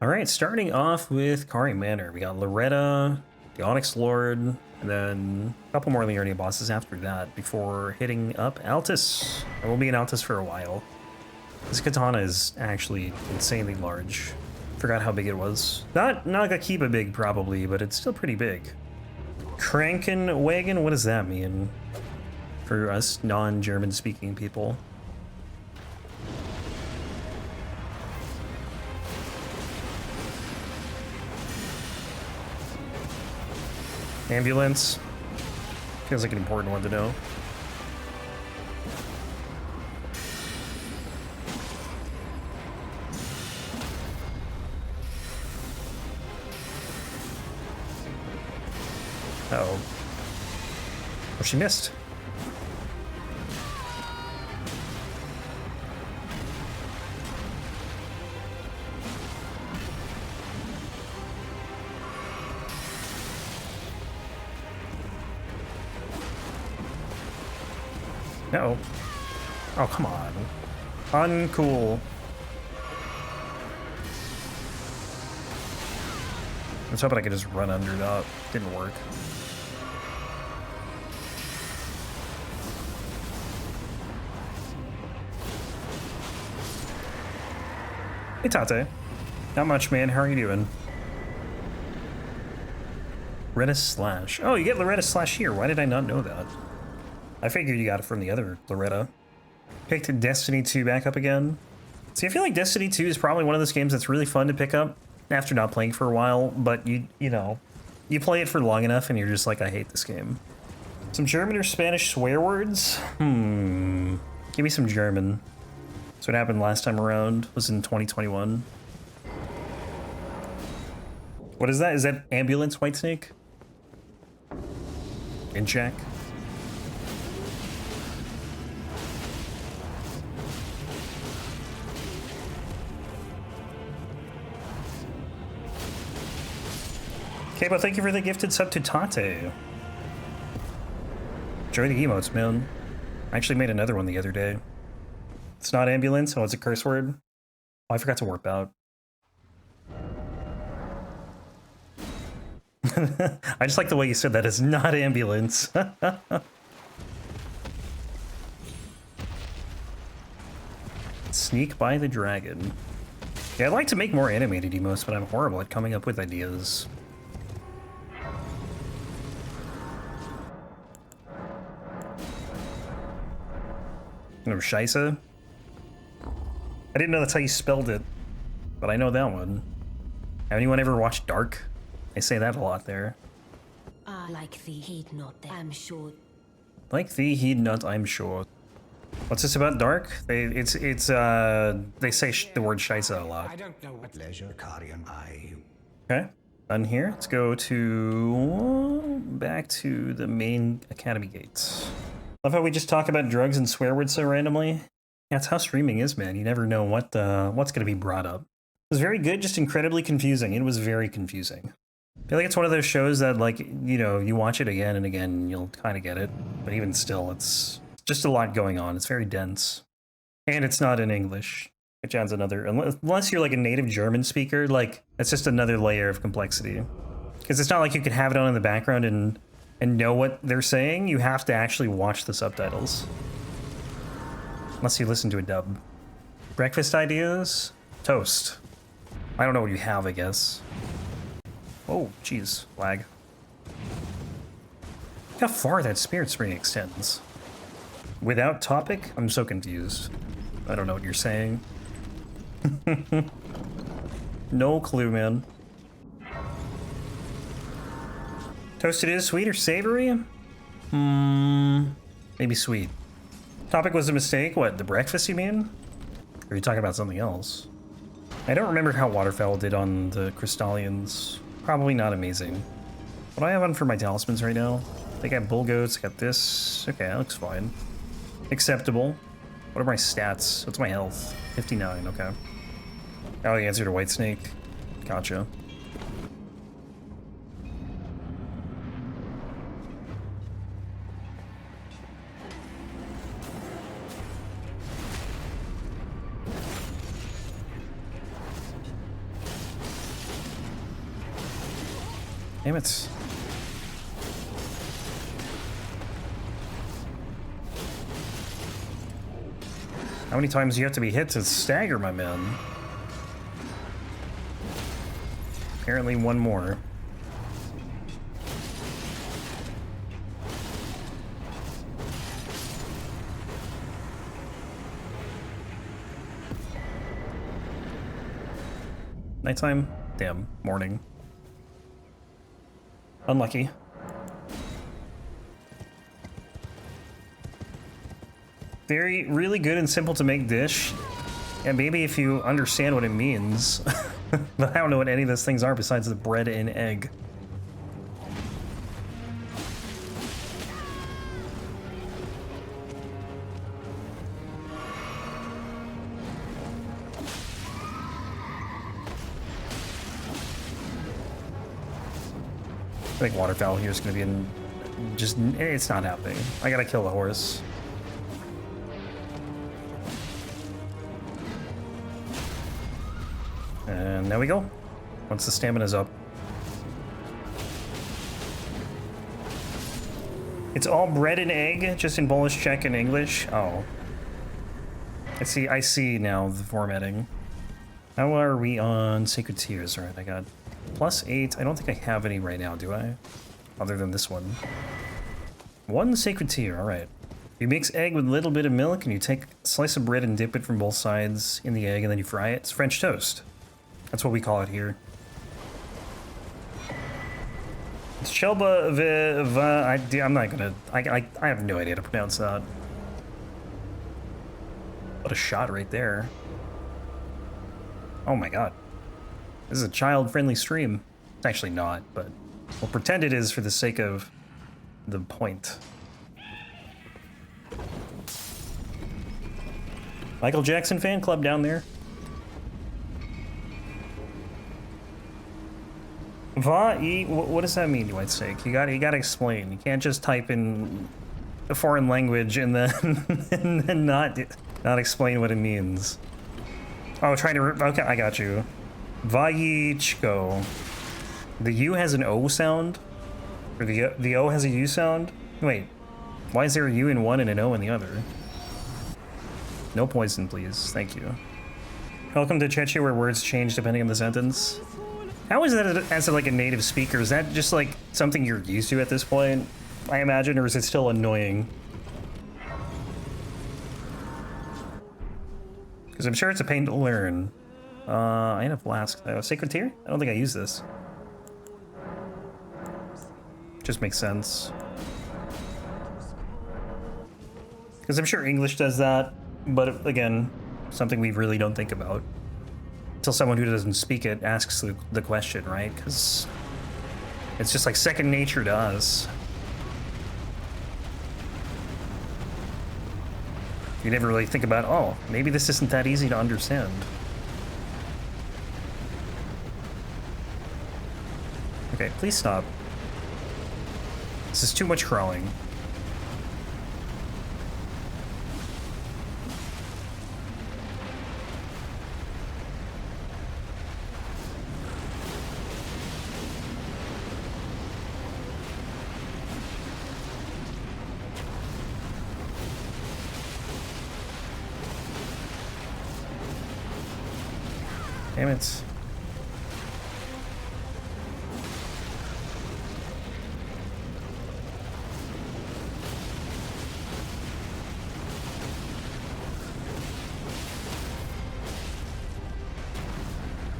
Alright, starting off with Kari Manor. We got Loretta, the Onyx Lord, and then a couple more Liurnia bosses after that before hitting up Altus. I will be in Altus for a while. This katana is actually insanely large. Forgot how big it was. Not like a Kiba big probably, but it's still pretty big. Krankenwagen, what does that mean? For us non-German speaking people. Ambulance. Feels like an important one to know. Uh-oh. Oh, she missed. No. Oh, come on. Uncool. I was hoping I could just run under that. Didn't work. Hey, Tate. Not much, man. How are you doing? Loretta Slash. Oh, you get Loretta Slash here. Why did I not know that? I figured you got it from the other Loretta. Picked Destiny 2 back up again. See, I feel like Destiny 2 is probably one of those games that's really fun to pick up after not playing for a while, but you know, you play it for long enough and you're just like, I hate this game. Some German or Spanish swear words? Give me some German. That's what happened last time around, was in 2021. What is that? Is that ambulance, Whitesnake? In check. Okay, but thank you for the gifted sub to Tate. Enjoy the emotes, man. I actually made another one the other day. It's not ambulance. Oh, it's a curse word. Oh, I forgot to warp out. I just like the way you said that. It's not ambulance. Sneak by the dragon. Yeah, I'd like to make more animated emotes, but I'm horrible at coming up with ideas. No, Scheisse. I didn't know that's how you spelled it, but I know that one. Have anyone ever watched Dark? I say that a lot there. Like thee, heed not, I'm sure. Like thee, heed not, I'm sure. What's this about Dark? They say the word Scheisse a lot. I don't know what leisure Carian I. Okay, done here. Let's go to back to the main academy gates. Love how we just talk about drugs and swear words so randomly. Yeah, that's how streaming is, man. You never know what's going to be brought up. It was very good, just incredibly confusing. It was very confusing. I feel like it's one of those shows that, like, you know, you watch it again and again and you'll kind of get it. But even still, it's just a lot going on. It's very dense. And it's not in English, which adds another... Unless you're like a native German speaker, like, it's just another layer of complexity. Because it's not like you can have it on in the background and know what they're saying. You have to actually watch the subtitles. Unless you listen to a dub. Breakfast ideas? Toast. I don't know what you have, I guess. Oh, jeez. Lag. Look how far that Spirit Spring extends. Without topic? I'm so confused. I don't know what you're saying. No clue, man. Toasted is sweet or savory? Maybe sweet. Topic was a mistake. What, the breakfast you mean? Or are you talking about something else? I don't remember how Waterfowl did on the Crystalians. Probably not amazing. What do I have on for my talismans right now? I got bull goats, got this. Okay, that looks fine. Acceptable. What are my stats? What's my health? 59, okay. Oh, the answer to Whitesnake. Gotcha. Damn it. How many times do you have to be hit to stagger, my man? Apparently one more. Nighttime? Damn, morning. Unlucky. Really good and simple to make dish. And maybe if you understand what it means. But I don't know what any of those things are besides the bread and egg. I think waterfowl here is going to be in... just... it's not happening. I gotta kill the horse. And there we go. Once the stamina's up. It's all bread and egg, just in Polish, Czech, and English. Oh. I see now the formatting. How are we on Sacred Tears? All right, I got +8. I don't think I have any right now, do I? Other than this one. One Sacred Tear, all right. You mix egg with a little bit of milk, and you take a slice of bread and dip it from both sides in the egg, and then you fry it. It's French toast. That's what we call it here. It's Shelba I'm not gonna... I have no idea how to pronounce that. What a shot right there. Oh my god. This is a child-friendly stream. It's actually not, but we'll pretend it is for the sake of the point. Michael Jackson fan club down there. What does that mean, White Snake? You gotta explain. You can't just type in a foreign language and then and then not explain what it means. Oh, trying to... okay, I got you. Vayichko. The U has an O sound? Or the O has a U sound? Wait, why is there a U in one and an O in the other? No poison, please. Thank you. Welcome to Tricia, where words change depending on the sentence. How is that as like a native speaker? Is that just like something you're used to at this point, I imagine, or is it still annoying? Because I'm sure it's a pain to learn. I have Flask. Sacred Tear? I don't think I use this. Just makes sense. Because I'm sure English does that, but again, something we really don't think about. Until someone who doesn't speak it asks the question, right? Because it's just like second nature to us. You never really think about, oh, maybe this isn't that easy to understand. Okay, please stop. This is too much crawling. Damn it.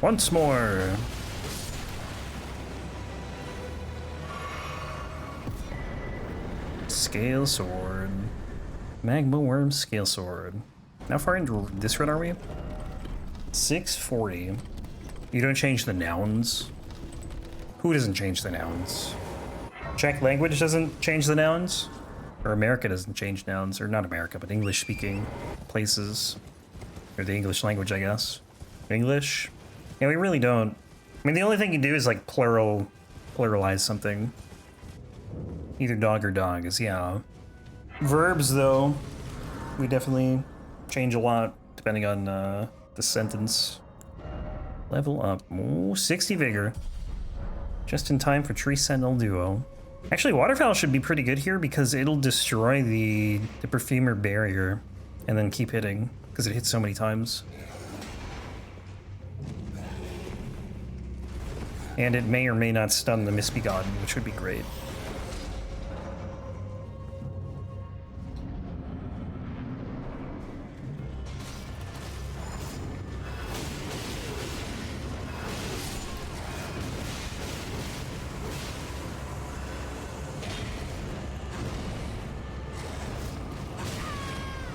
Once more. Scale sword. Magma Wyrm scale sword. How far into this run are we? 640. You don't change the nouns? Who doesn't change the nouns? Czech language doesn't change the nouns? Or America doesn't change nouns? Or not America, but English-speaking places. Or the English language, I guess. English? Yeah, we really don't. I mean, the only thing you do is like pluralize something. Either dog or dogs, yeah. Verbs, though, we definitely change a lot depending on the sentence. Level up. Ooh, 60 vigor. Just in time for Tree Sentinel Duo. Actually, Waterfowl should be pretty good here because it'll destroy the Perfumer barrier and then keep hitting because it hits so many times. And it may or may not stun the Misbegotten, which would be great.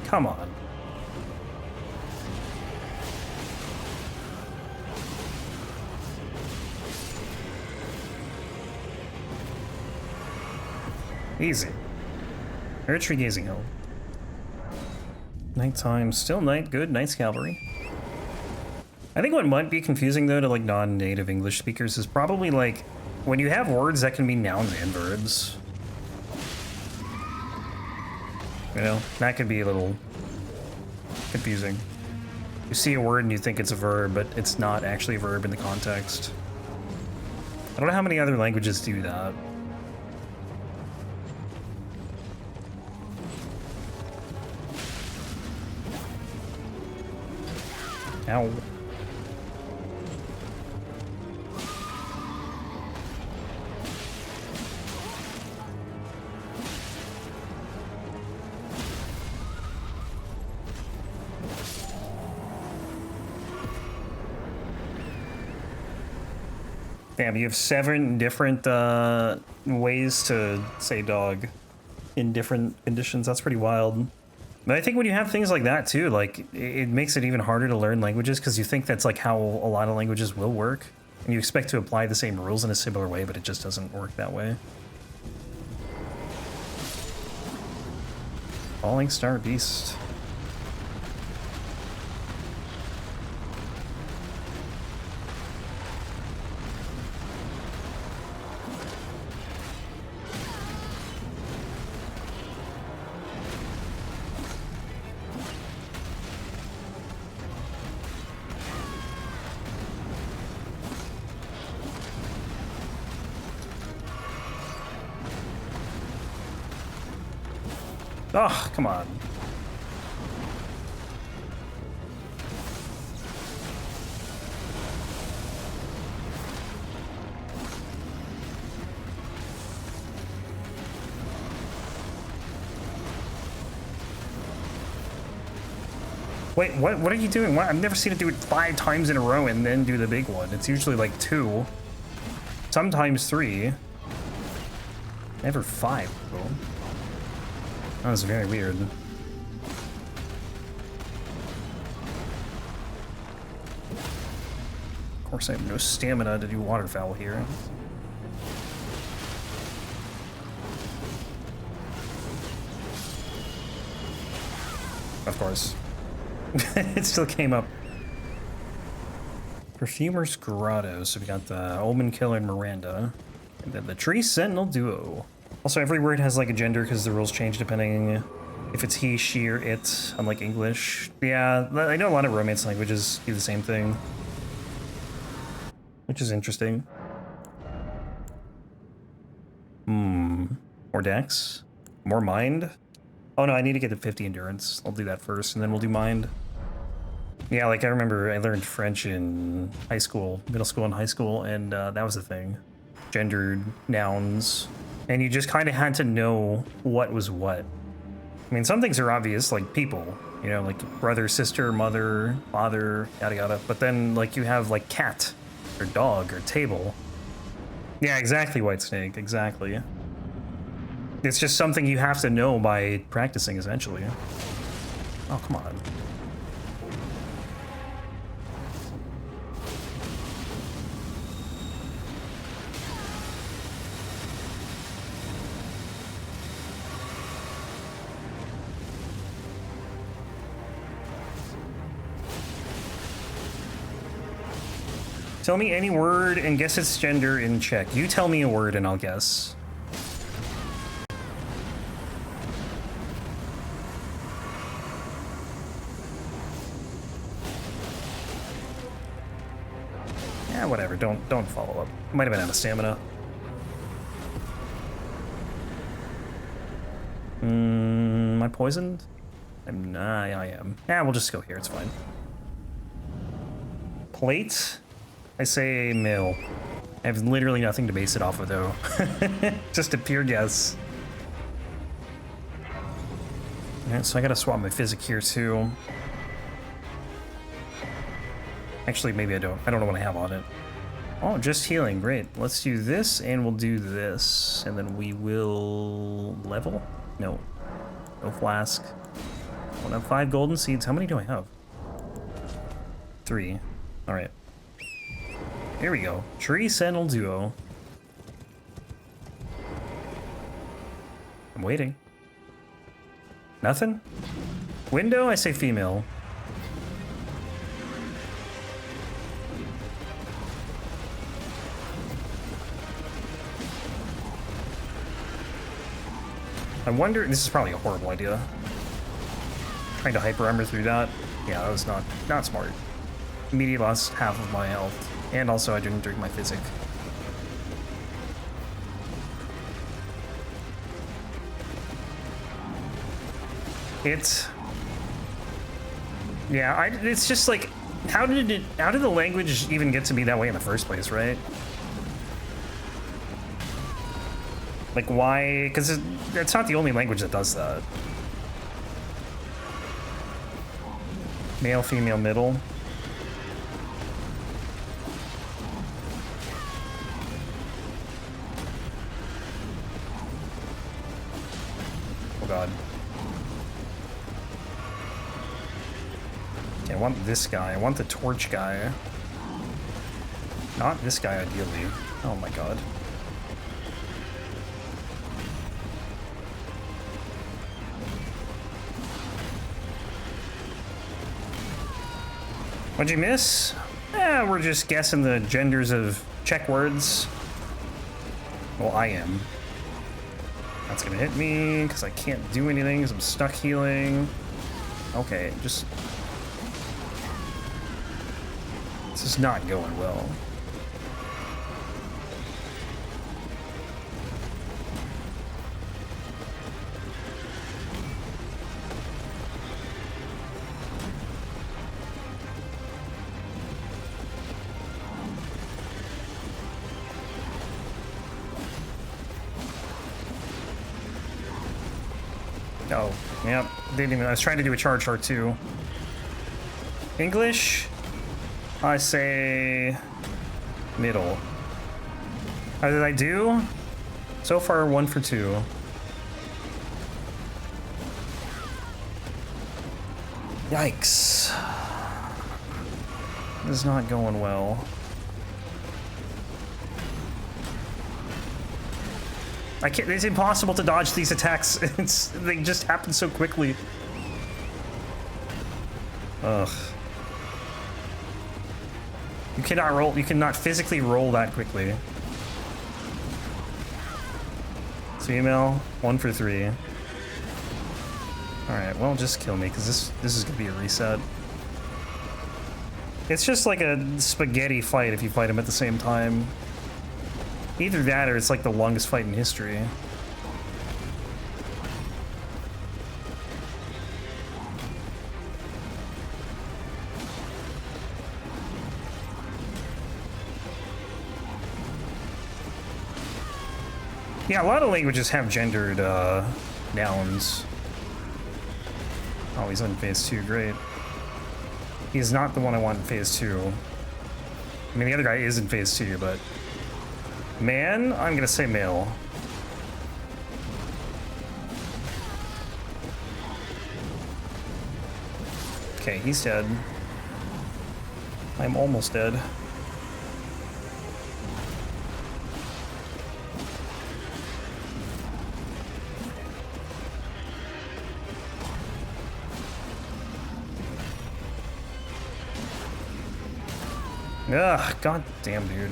Come on. Easy. Eritrea Gazing Hill. Nighttime, still night, good, night's Cavalry. I think what might be confusing though to like non-native English speakers is probably like when you have words that can be nouns and verbs. You know, that could be a little confusing. You see a word and you think it's a verb, but it's not actually a verb in the context. I don't know how many other languages do that. Ow. Damn, you have 7 different ways to say dog in different conditions. That's pretty wild. But I think when you have things like that too, like it makes it even harder to learn languages because you think that's like how a lot of languages will work. And you expect to apply the same rules in a similar way, but it just doesn't work that way. Fallingstar Beast. Oh, come on. Wait, what are you doing? What? I've never seen it do it 5 times in a row and then do the big one. It's usually like 2, sometimes 3, never 5, bro. That was very weird. Of course, I have no stamina to do waterfowl here. Of course. It still came up. Perfumer's Grotto. So we got the Omenkiller and Miranda. And then the Tree Sentinel Duo. Also, every word has like a gender because the rules change depending if it's he, she, or it, unlike English. Yeah, I know a lot of Romance languages do the same thing, which is interesting. More Dex? More Mind? Oh no, I need to get to 50 Endurance. I'll do that first, and then we'll do Mind. Yeah, like I remember I learned French in high school, middle school and high school, and that was the thing. Gendered nouns. And you just kind of had to know what was what. I mean, some things are obvious, like people, you know, like brother, sister, mother, father, yada yada. But then, like, you have, like, cat, or dog, or table. Yeah, exactly, Whitesnake, exactly. It's just something you have to know by practicing, essentially. Oh, come on. Tell me any word and guess its gender in check. You tell me a word and I'll guess. Yeah, whatever. don't follow up. Might have been out of stamina. Am I poisoned? I am. Yeah, we'll just go here, it's fine. Plate? I say mill. I have literally nothing to base it off of, though. Just a pure guess. Alright, so I gotta swap my physic here, too. Actually, maybe I don't. I don't know what I have on it. Oh, just healing. Great. Let's do this, and we'll do this. And then we will level? No. No flask. I don't have 5 golden seeds. How many do I have? 3. Alright. Here we go. Tree Sentinel Duo. I'm waiting. Nothing? Window? I say female. I wonder, this is probably a horrible idea. Trying to hyper armor through that. Yeah, that was not smart. Immediately lost half of my health. And also I didn't drink my physic. It's just like, how did the language even get to be that way in the first place, right? Like, why? Because it's not the only language that does that. Male, female, middle. Oh god. Okay, I want this guy. I want the torch guy. Not this guy, ideally. Oh my god. What'd you miss? We're just guessing the genders of check words. Well, I am. That's gonna hit me, because I can't do anything, because I'm stuck healing. Okay, just... This is not going well. Oh, yep. Didn't even. I was trying to do a charge heart too. English? I say middle. How did I do? So far, 1 for 2. Yikes. This is not going well. I can't, it's impossible to dodge these attacks. They just happen so quickly. Ugh. You cannot roll, you cannot physically roll that quickly. Female, 1 for 3. Alright, well, just kill me, because this is gonna be a reset. It's just like a spaghetti fight if you fight them at the same time. Either that or it's like the longest fight in history. Yeah, a lot of languages have gendered nouns. Oh, he's in phase 2, great. He's not the one I want in phase 2. I mean, the other guy is in phase 2, but... Man, I'm gonna say male. Okay, he's dead. I'm almost dead. Ugh, god damn, dude.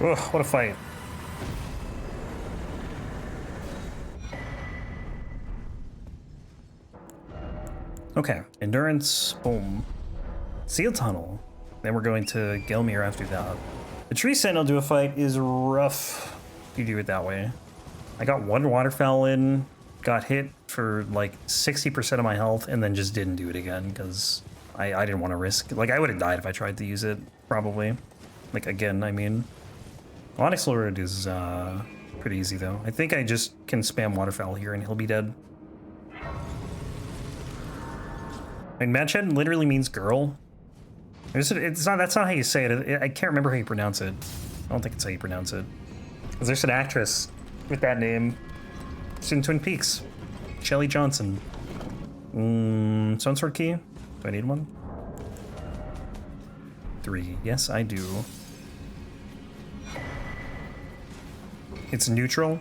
Ugh, what a fight. Okay, endurance, boom. Seal tunnel. Then we're going to Gelmir after that. The tree sentinel duo fight is rough if you do it that way. I got one waterfowl in, got hit for like 60% of my health, and then just didn't do it again because I didn't want to risk. Like, I would have died if I tried to use it, probably. Like, again, I mean. Onyx Lord is pretty easy, though. I think I just can spam waterfowl here and he'll be dead. And Madched literally means girl. It's not, that's not how you say it. I can't remember how you pronounce it. I don't think it's how you pronounce it. Because there's an actress with that name. She's in Twin Peaks. Shelley Johnson. Sunsword key? Do I need one? 3. Yes, I do. It's neutral.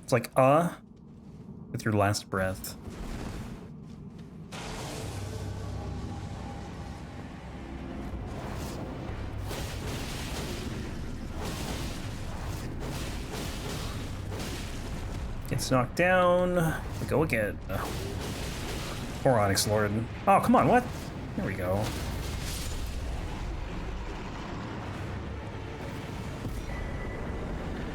It's like with your last breath. Gets knocked down. We go again. Oh. Poor Onyx Lord. Oh, come on, what? There we go.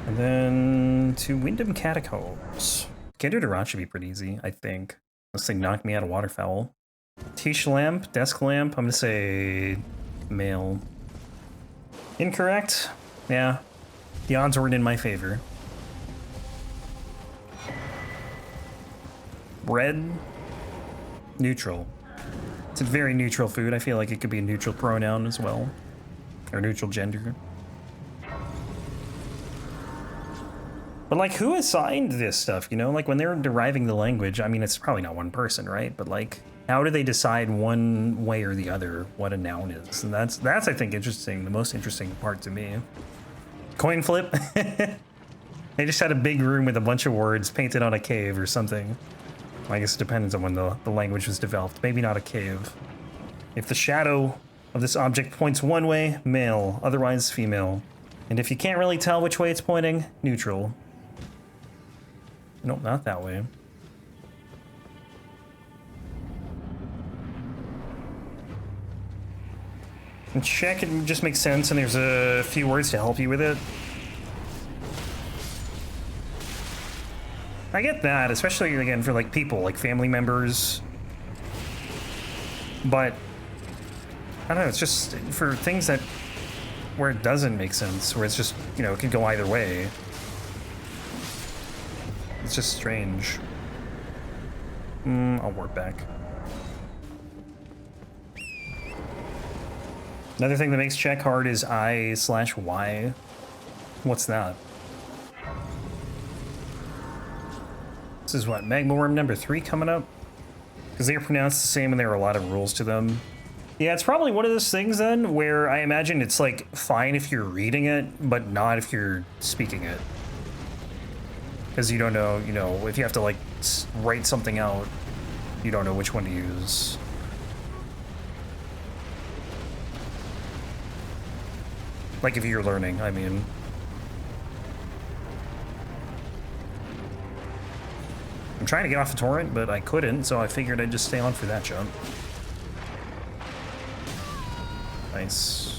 And then to Windham Catacombs. Kendra Durant should be pretty easy, I think. Unless they knock me out of waterfowl. Tiche lamp, desk lamp, I'm gonna say male. Incorrect? Yeah. The odds weren't in my favor. Bread? Neutral. It's a very neutral food. I feel like it could be a neutral pronoun as well. Or neutral gender. But like, who assigned this stuff, you know? Like, when they're deriving the language, I mean, it's probably not one person, right? But like, how do they decide one way or the other what a noun is? And that's I think, interesting. The most interesting part to me. Coin flip? They just had a big room with a bunch of words painted on a cave or something. I guess it depends on when the language was developed. Maybe not a cave. If the shadow of this object points one way, male, otherwise female. And if you can't really tell which way it's pointing, neutral. Nope, not that way. And check, it just makes sense, and there's a few words to help you with it. I get that, especially, again, for, like, people, like family members. But, I don't know, it's just for things that, where it doesn't make sense, where it's just, you know, it could go either way. It's just strange. I'll work back. Another thing that makes check hard is I/Y. What's that? This is what, Magma Wyrm number 3 coming up? Because they are pronounced the same and there are a lot of rules to them. Yeah, it's probably one of those things then where I imagine it's like fine if you're reading it, but not if you're speaking it. Because you don't know, you know, if you have to like write something out, you don't know which one to use. Like if you're learning, I mean. I'm trying to get off the torrent, but I couldn't, so I figured I'd just stay on for that jump. Nice.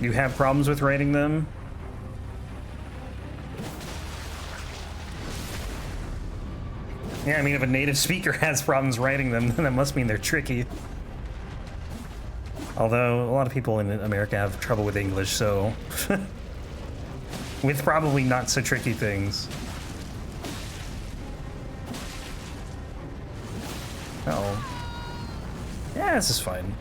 You have problems with writing them? Yeah, I mean, if a native speaker has problems writing them, then that must mean they're tricky. Although, a lot of people in America have trouble with English, so... with probably not so tricky things. Uh-oh. Yeah, this is fine.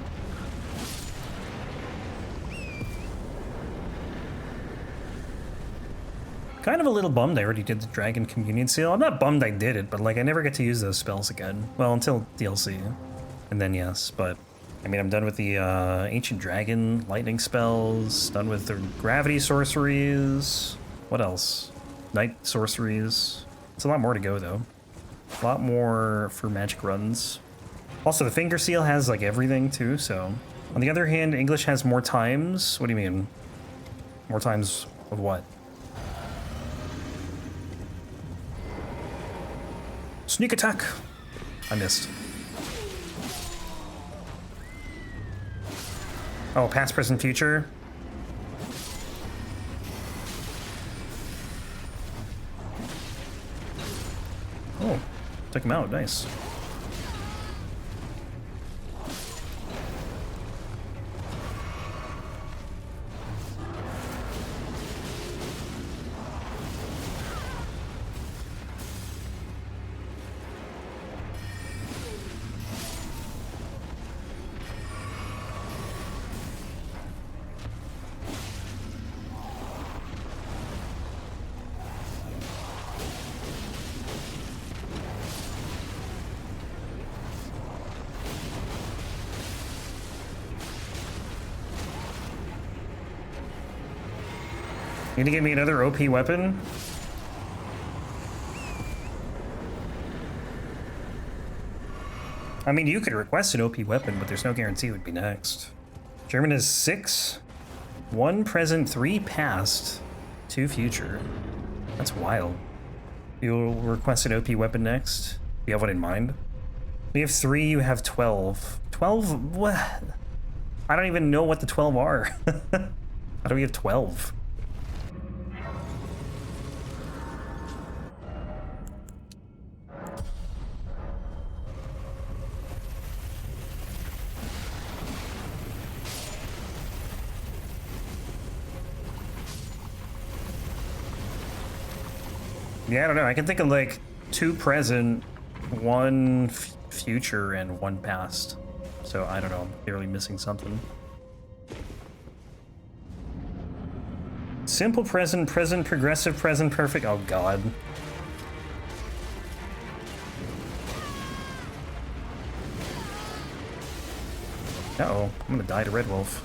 Kind of a little bummed I already did the Dragon Communion Seal. I'm not bummed I did it, but like I never get to use those spells again. Well, until DLC. And then yes, but I mean I'm done with the Ancient Dragon lightning spells, done with the gravity sorceries. What else? Night sorceries. It's a lot more to go though. A lot more for magic runs. Also the Finger Seal has like everything too, so. On the other hand, English has more times. What do you mean? More times of what? Sneak attack! I missed. Oh, past, present, future? Oh, took him out, nice. You gonna give me another OP weapon? I mean, you could request an OP weapon, but there's no guarantee it would be next. German is 6, 1 present, 3 past, 2 future. That's wild. You'll request an OP weapon next? Do you have one in mind? We have 3, you have 12. 12? What? I don't even know what the 12 are. How do we have 12? Yeah, I don't know. I can think of like 2 present, 1 future, and 1 past. So I don't know. I'm clearly missing something. Simple present, present, progressive present, perfect. Oh god. Uh-oh. I'm gonna die to Red Wolf.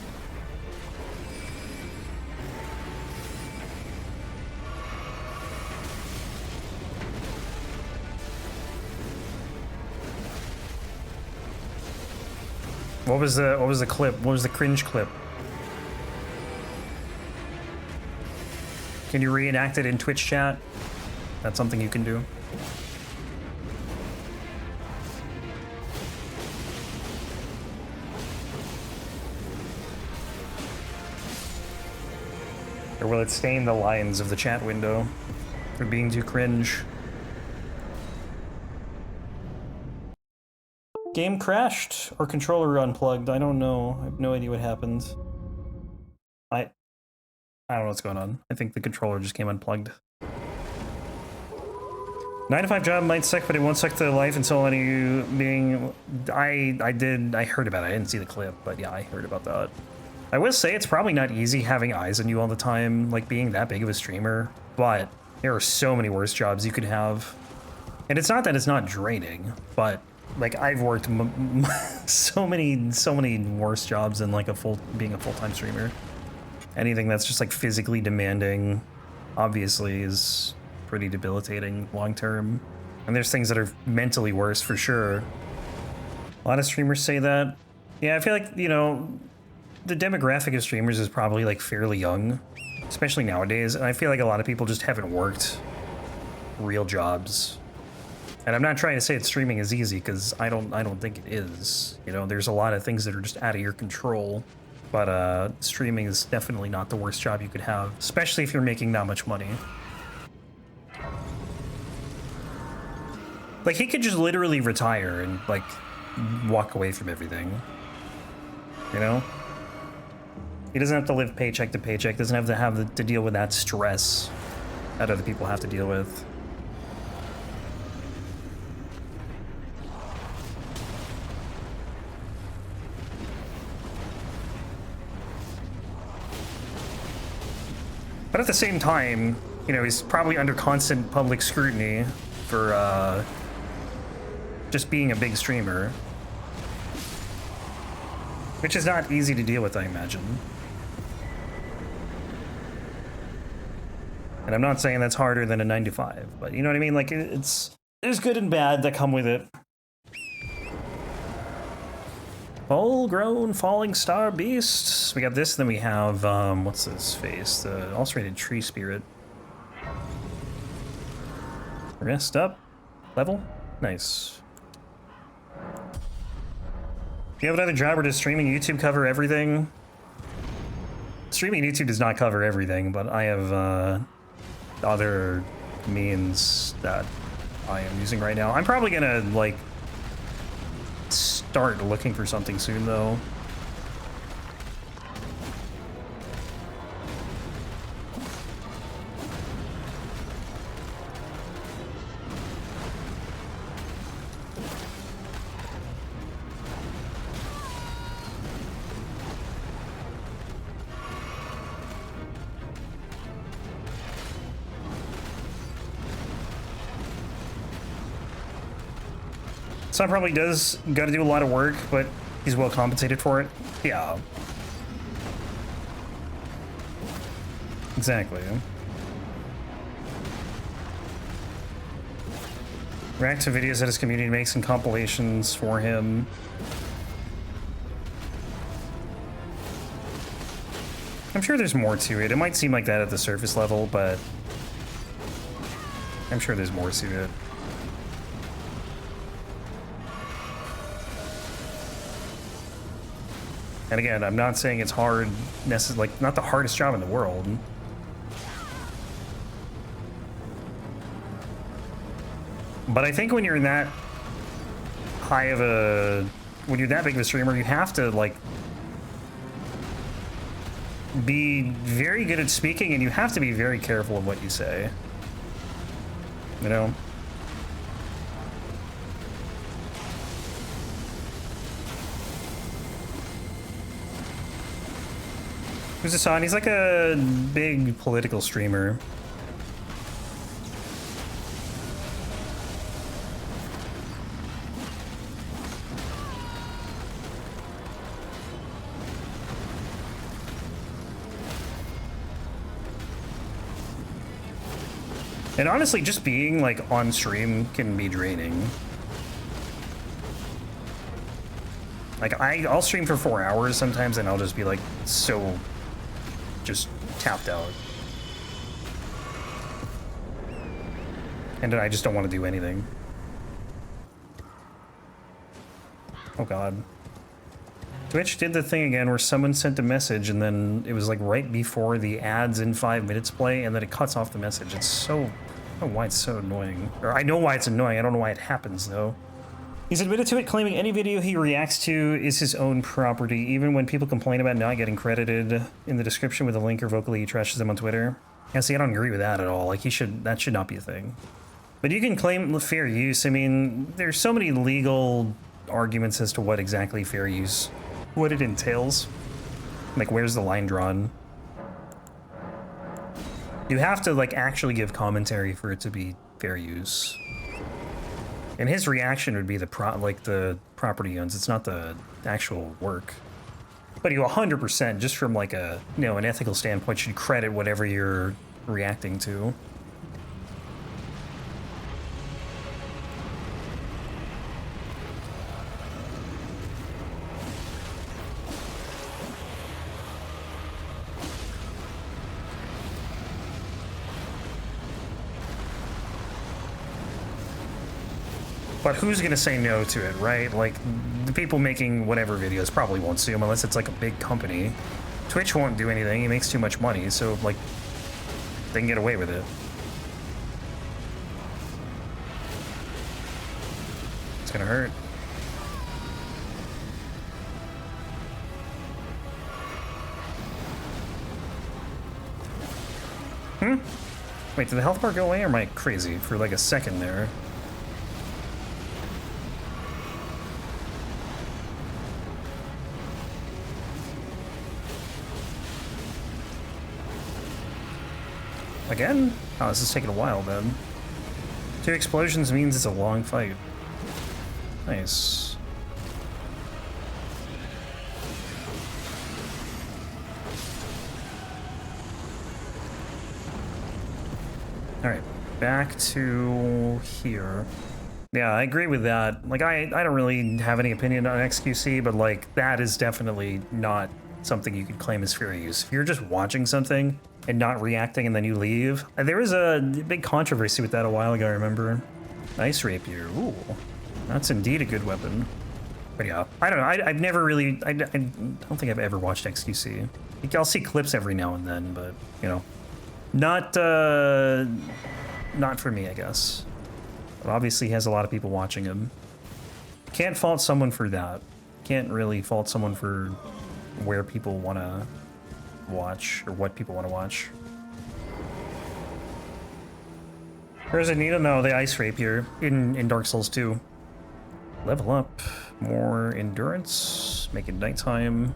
What was the clip? What was the cringe clip? Can you reenact it in Twitch chat? That's something you can do. Or will it stain the lines of the chat window for being too cringe? Game crashed or controller unplugged. I don't know. I have no idea what happened. I don't know what's going on. I think the controller just came unplugged. 9 to 5 job might suck, but it won't suck to life until any you being. I heard about it. I didn't see the clip, but yeah, I heard about that. I will say it's probably not easy having eyes on you all the time, like being that big of a streamer, but there are so many worse jobs you could have. And it's not that it's not draining, but like I've worked so many worse jobs than like being a full-time streamer. Anything that's just like physically demanding, obviously, is pretty debilitating long-term. And there's things that are mentally worse for sure. A lot of streamers say that. Yeah, I feel like, you know, the demographic of streamers is probably like fairly young, especially nowadays. And I feel like a lot of people just haven't worked real jobs. And I'm not trying to say that streaming is easy, because I don't think it is. You know, there's a lot of things that are just out of your control. But streaming is definitely not the worst job you could have, especially if you're making that much money. Like, he could just literally retire and, like, walk away from everything. You know? He doesn't have to live paycheck to paycheck, doesn't have to deal with that stress that other people have to deal with. But at the same time, you know, he's probably under constant public scrutiny for just being a big streamer, which is not easy to deal with, I imagine. And I'm not saying that's harder than a 9 to 5, but you know what I mean? Like, there's good and bad that come with it. Full-grown Fallingstar beasts. We got this, then we have, what's this face? The ulcerated tree spirit. Rest up. Level. Nice. Do you have another job, or does streaming YouTube cover everything? Streaming YouTube does not cover everything, but I have, other means that I am using right now. I'm probably gonna, like, start looking for something soon, though. Son probably does got to do a lot of work, but he's well compensated for it. Yeah. Exactly. React to videos that his community makes and compilations for him. I'm sure there's more to it. It might seem like that at the surface level, but I'm sure there's more to it. And again, I'm not saying it's hard, like, not the hardest job in the world. But I think when you're in that high of a, when you're that big of a streamer, you have to, like, be very good at speaking, and you have to be very careful of what you say. You know? Who's this on? He's like a big political streamer. And honestly, just being like on stream can be draining. Like I'll stream for 4 hours sometimes, and I'll just be like so just tapped out. And then I just don't want to do anything. Oh god. Twitch did the thing again where someone sent a message and then it was like right before the ads in 5 minutes play, and then it cuts off the message. It's so, I don't know why it's so annoying. Or I know why it's annoying, I don't know why it happens though. He's admitted to it, claiming any video he reacts to is his own property, even when people complain about not getting credited in the description with a link or vocally he trashes them on Twitter. Yeah, see, I don't agree with that at all. Like, that should not be a thing. But you can claim fair use. I mean, there's so many legal arguments as to what exactly fair use, what it entails. Like, where's the line drawn? You have to, like, actually give commentary for it to be fair use. And his reaction would be the property he owns. It's not the actual work. But you 100%, just from like a, you know, an ethical standpoint, should credit whatever you're reacting to. But who's gonna say no to it, right? Like, the people making whatever videos probably won't sue him unless it's like a big company. Twitch won't do anything, he makes too much money, so like, they can get away with it. It's gonna hurt. Wait, did the health bar go away, or am I crazy for like a second there? Again? Oh, this is taking a while then. 2 explosions means it's a long fight. Nice. Alright, back to here. Yeah, I agree with that. Like, I don't really have any opinion on XQC, but, like, that is definitely not something you could claim as fair use. If you're just watching something and not reacting and then you leave. There was a big controversy with that a while ago, I remember. Ice Rapier, ooh. That's indeed a good weapon. But yeah, I don't know, I've never really, I don't think I've ever watched XQC. I'll see clips every now and then, but, you know, not for me, I guess. But obviously he has a lot of people watching him. Can't fault someone for that. Can't really fault someone for where people want to watch, or what people want to watch. Where's Anita? No, the Ice Rapier in Dark Souls 2. Level up. More endurance. Make it nighttime.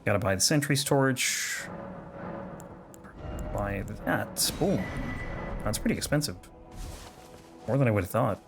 Gotta buy the Sentry's Torch. Buy that. Boom. That's pretty expensive. More than I would have thought.